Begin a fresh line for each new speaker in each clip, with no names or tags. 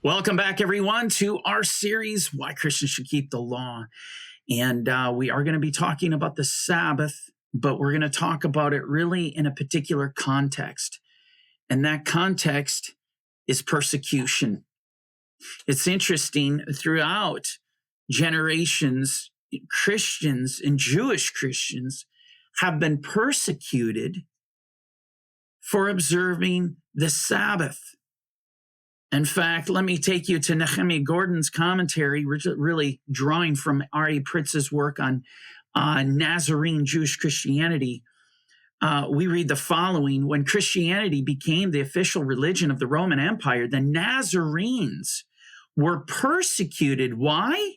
Welcome back, everyone, to our series, Why Christians Should Keep the Law. And we are going to be talking about the Sabbath, but we're going to talk about it really in a particular context. And that context is persecution. It's interesting, throughout generations, Christians and Jewish Christians have been persecuted for observing the Sabbath. In fact, let me take you to Nehemia Gordon's commentary, really drawing from R.A. Pritz's work on Nazarene Jewish Christianity. We read the following: when Christianity became the official religion of the Roman Empire, the Nazarenes were persecuted. Why?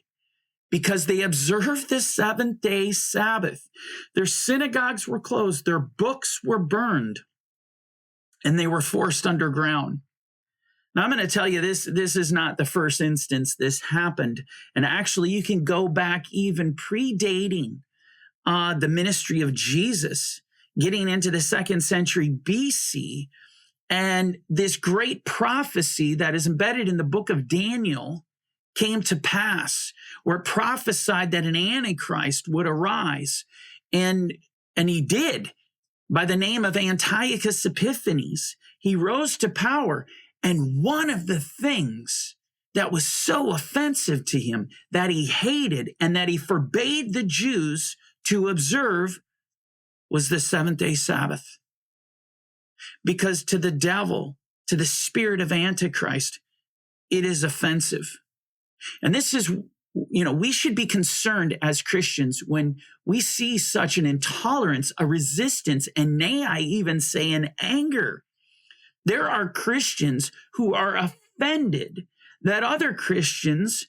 Because they observed the seventh-day Sabbath. Their synagogues were closed, their books were burned, and they were forced underground. Now, I'm going to tell you this is not the first instance this happened. And actually, you can go back even predating the ministry of Jesus, getting into the 2nd century BC. And this great prophecy that is embedded in the book of Daniel came to pass, where it prophesied that an Antichrist would arise. And he did, by the name of Antiochus Epiphanes. He rose to power. And one of the things that was so offensive to him, that he hated and that he forbade the Jews to observe, was the seventh-day Sabbath. Because to the devil, to the spirit of Antichrist, it is offensive. And this is, we should be concerned as Christians when we see such an intolerance, a resistance, and nay, I even say an anger. There are Christians who are offended that other Christians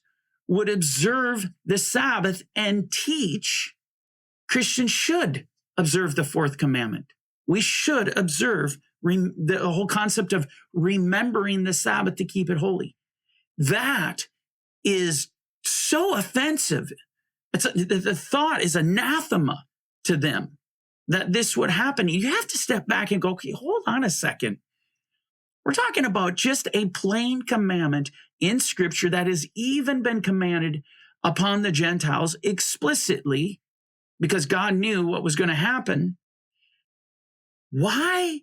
would observe the Sabbath and teach Christians should observe the 4th commandment. We should observe the whole concept of remembering the Sabbath to keep it holy. That is so offensive. The thought is anathema to them that this would happen. You have to step back and go, okay, hold on a second. We're talking about just a plain commandment in Scripture that has even been commanded upon the Gentiles explicitly because God knew what was going to happen. Why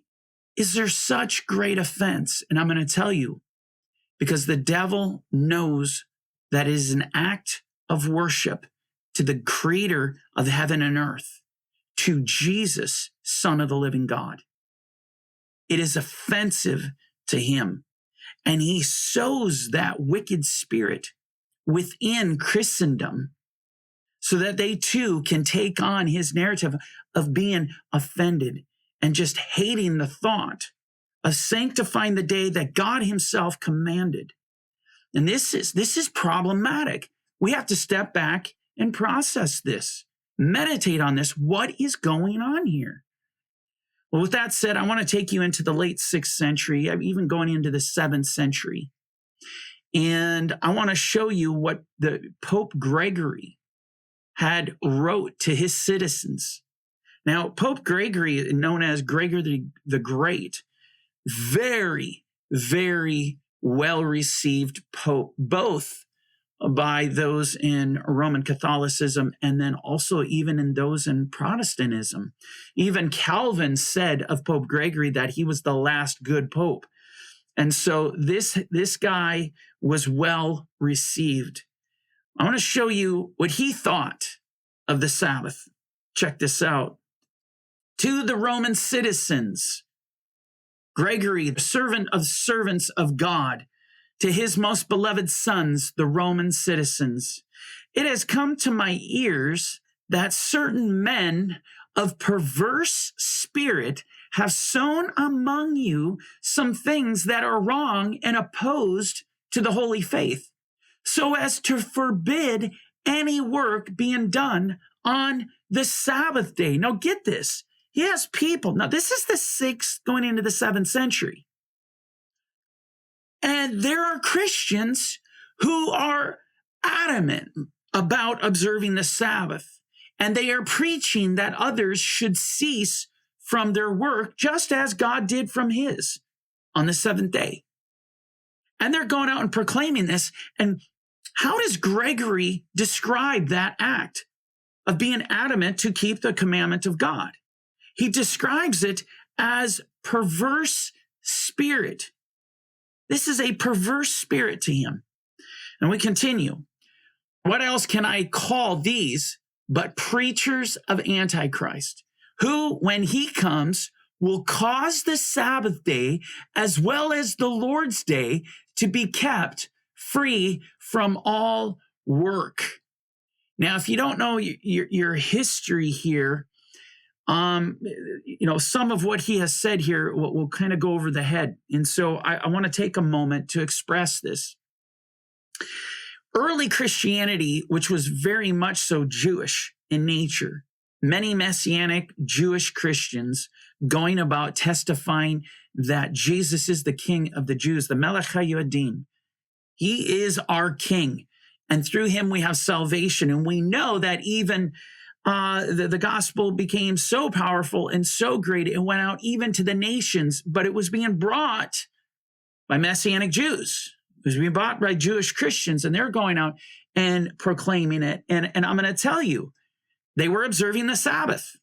is there such great offense? And I'm going to tell you, because the devil knows that it is an act of worship to the creator of heaven and earth, to Jesus, Son of the living God. It is offensive to him. And he sows that wicked spirit within Christendom so that they too can take on his narrative of being offended and just hating the thought of sanctifying the day that God himself commanded. And this is problematic. We have to step back and process this, meditate on this. What is going on here? Well, with that said, I want to take you into the late 6th century, even going into the 7th century. And I want to show you what the Pope Gregory had wrote to his citizens. Now, Pope Gregory, known as Gregory the Great, very, very well-received pope, both by those in Roman Catholicism and then also even in those in Protestantism. Even Calvin said of Pope Gregory that he was the last good pope. And so this guy was well received. I want to show you what he thought of the Sabbath. Check this out. To the Roman citizens, Gregory, the servant of servants of God, to his most beloved sons, the Roman citizens, it has come to my ears that certain men of perverse spirit have sown among you some things that are wrong and opposed to the holy faith, so as to forbid any work being done on the Sabbath day. Now get this. He has people. Now this is the 6th going into the 7th century. And there are Christians who are adamant about observing the Sabbath. And they are preaching that others should cease from their work, just as God did from his on the 7th day. And they're going out and proclaiming this. And how does Gregory describe that act of being adamant to keep the commandment of God? He describes it as perverse spirit. This is a perverse spirit to him. And we continue. What else can I call these but preachers of Antichrist, who, when he comes, will cause the Sabbath day as well as the Lord's day to be kept free from all work. Now, if you don't know your history here, some of what he has said here will kind of go over the head. And so I want to take a moment to express this. Early Christianity, which was very much so Jewish in nature, many Messianic Jewish Christians going about testifying that Jesus is the King of the Jews, the Melech HaYodim. He is our King, and through him we have salvation. And we know that even the gospel became so powerful and so great, it went out even to the nations, but it was being brought by Messianic Jews. It was being bought by Jewish Christians, and they're going out and proclaiming it. And I'm going to tell you, they were observing the Sabbath.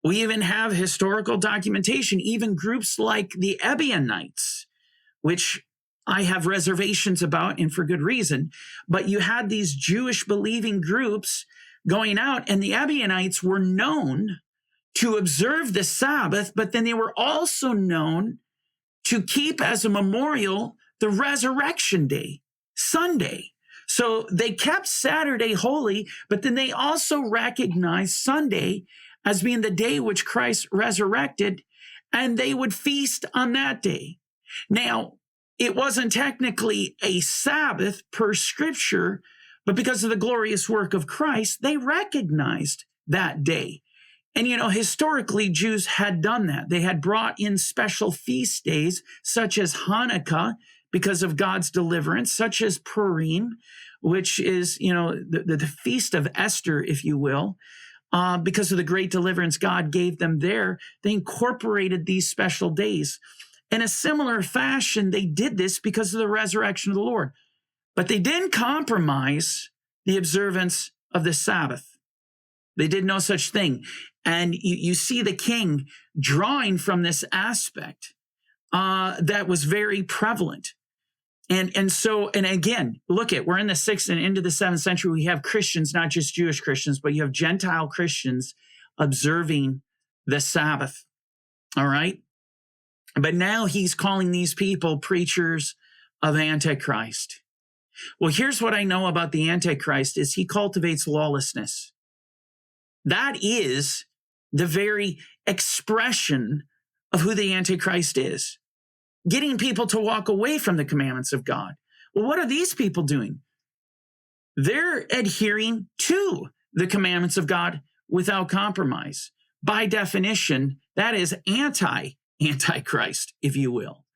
We even have historical documentation, even groups like the Ebionites, which I have reservations about, and for good reason. But you had these Jewish believing groups going out, and the Ebionites were known to observe the Sabbath, but then they were also known to keep as a memorial the resurrection day, Sunday. So they kept Saturday holy, but then they also recognized Sunday as being the day which Christ resurrected, and they would feast on that day. Now, it wasn't technically a Sabbath per scripture, but because of the glorious work of Christ, they recognized that day. And, historically, Jews had done that. They had brought in special feast days, such as Hanukkah, because of God's deliverance, such as Purim, which is, the feast of Esther, if you will. Because of the great deliverance God gave them there, they incorporated these special days. In a similar fashion, they did this because of the resurrection of the Lord. But they didn't compromise the observance of the Sabbath. They did no such thing. And you see the king drawing from this aspect that was very prevalent. And again, we're in the 6th and into the 7th century. We have Christians, not just Jewish Christians, but you have Gentile Christians observing the Sabbath. All right. But now he's calling these people preachers of Antichrist. Well, here's what I know about the Antichrist is he cultivates lawlessness. That is the very expression of who the Antichrist is. Getting people to walk away from the commandments of God. Well, what are these people doing? They're adhering to the commandments of God without compromise. By definition, that is Antichrist, if you will.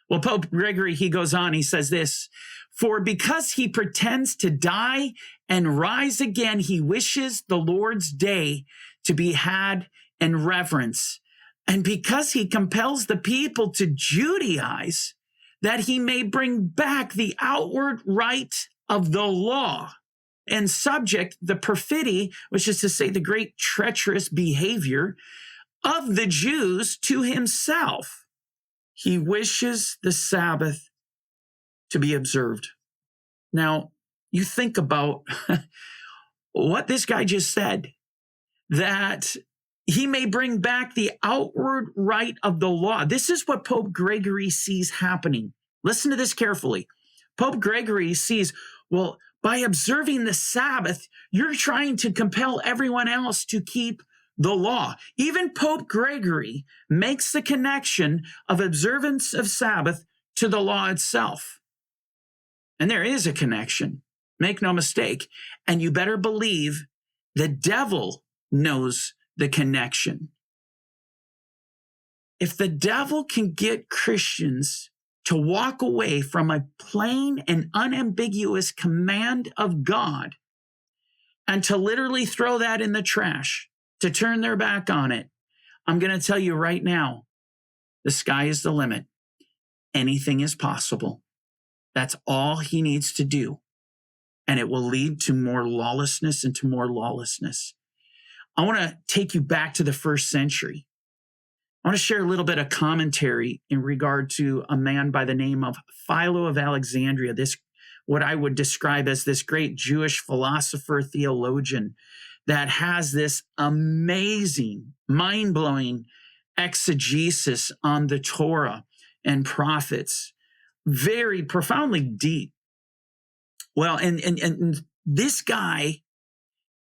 Well, Pope Gregory, he goes on, he says this, for because he pretends to die and rise again, he wishes the Lord's day to be had in reverence. And because he compels the people to Judaize, that he may bring back the outward rite of the law and subject the perfidy, which is to say the great treacherous behavior of the Jews to himself. He wishes the Sabbath to be observed. Now, you think about what this guy just said, that he may bring back the outward rite of the law. This is what Pope Gregory sees happening. Listen to this carefully. Pope Gregory sees, well, by observing the Sabbath, you're trying to compel everyone else to keep the law. Even Pope Gregory makes the connection of observance of Sabbath to the law itself. And there is a connection. Make no mistake. And you better believe the devil knows the connection. If the devil can get Christians to walk away from a plain and unambiguous command of God and to literally throw that in the trash, to turn their back on it, I'm going to tell you right now, the sky is the limit. Anything is possible. That's all he needs to do. And it will lead to more lawlessness and to more lawlessness. I want to take you back to the first century. I want to share a little bit of commentary in regard to a man by the name of Philo of Alexandria, this what I would describe as this great Jewish philosopher, theologian that has this amazing, mind-blowing exegesis on the Torah and prophets, very profoundly deep. Well, and this guy,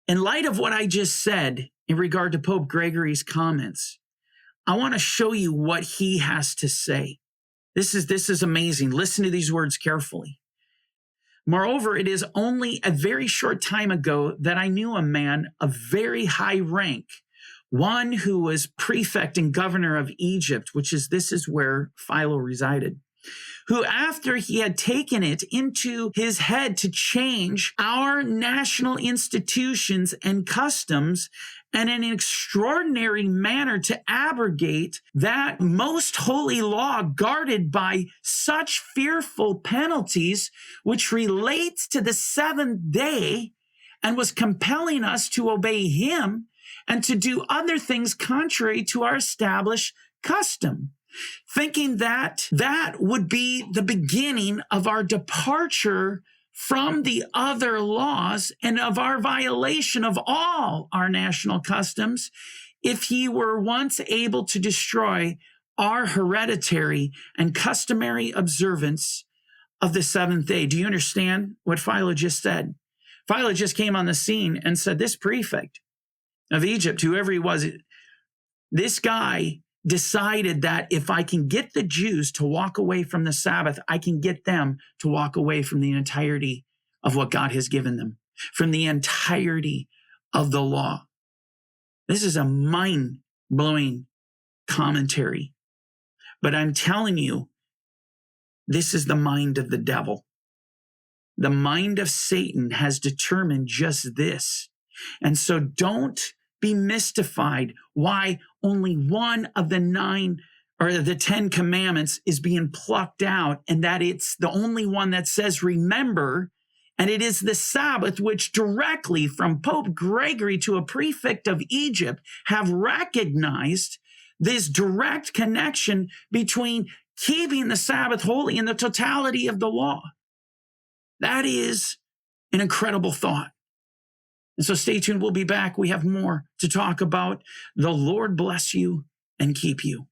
in light of what I just said in regard to Pope Gregory's comments, I want to show you what he has to say. This is amazing. Listen to these words carefully. Moreover, it is only a very short time ago that I knew a man of very high rank, one who was prefect and governor of Egypt, this is where Philo resided, who after he had taken it into his head to change our national institutions and customs and in an extraordinary manner to abrogate that most holy law guarded by such fearful penalties, which relates to the seventh day, and was compelling us to obey him and to do other things contrary to our established custom, thinking that that would be the beginning of our departure from the other laws and of our violation of all our national customs, if he were once able to destroy our hereditary and customary observance of the seventh day. Do you understand what Philo just said? Philo just came on the scene and said, this prefect of Egypt, whoever he was, this guy decided that if I can get the Jews to walk away from the Sabbath, I can get them to walk away from the entirety of what God has given them, from the entirety of the law. This is a mind-blowing commentary. But I'm telling you, this is the mind of the devil. The mind of Satan has determined just this. And so don't be mystified why only one of the 9 or the 10 commandments is being plucked out, and that it's the only one that says remember, and it is the Sabbath, which directly from Pope Gregory to a prefect of Egypt have recognized this direct connection between keeping the Sabbath holy and the totality of the law. That is an incredible thought. And so stay tuned. We'll be back. We have more to talk about. The Lord bless you and keep you.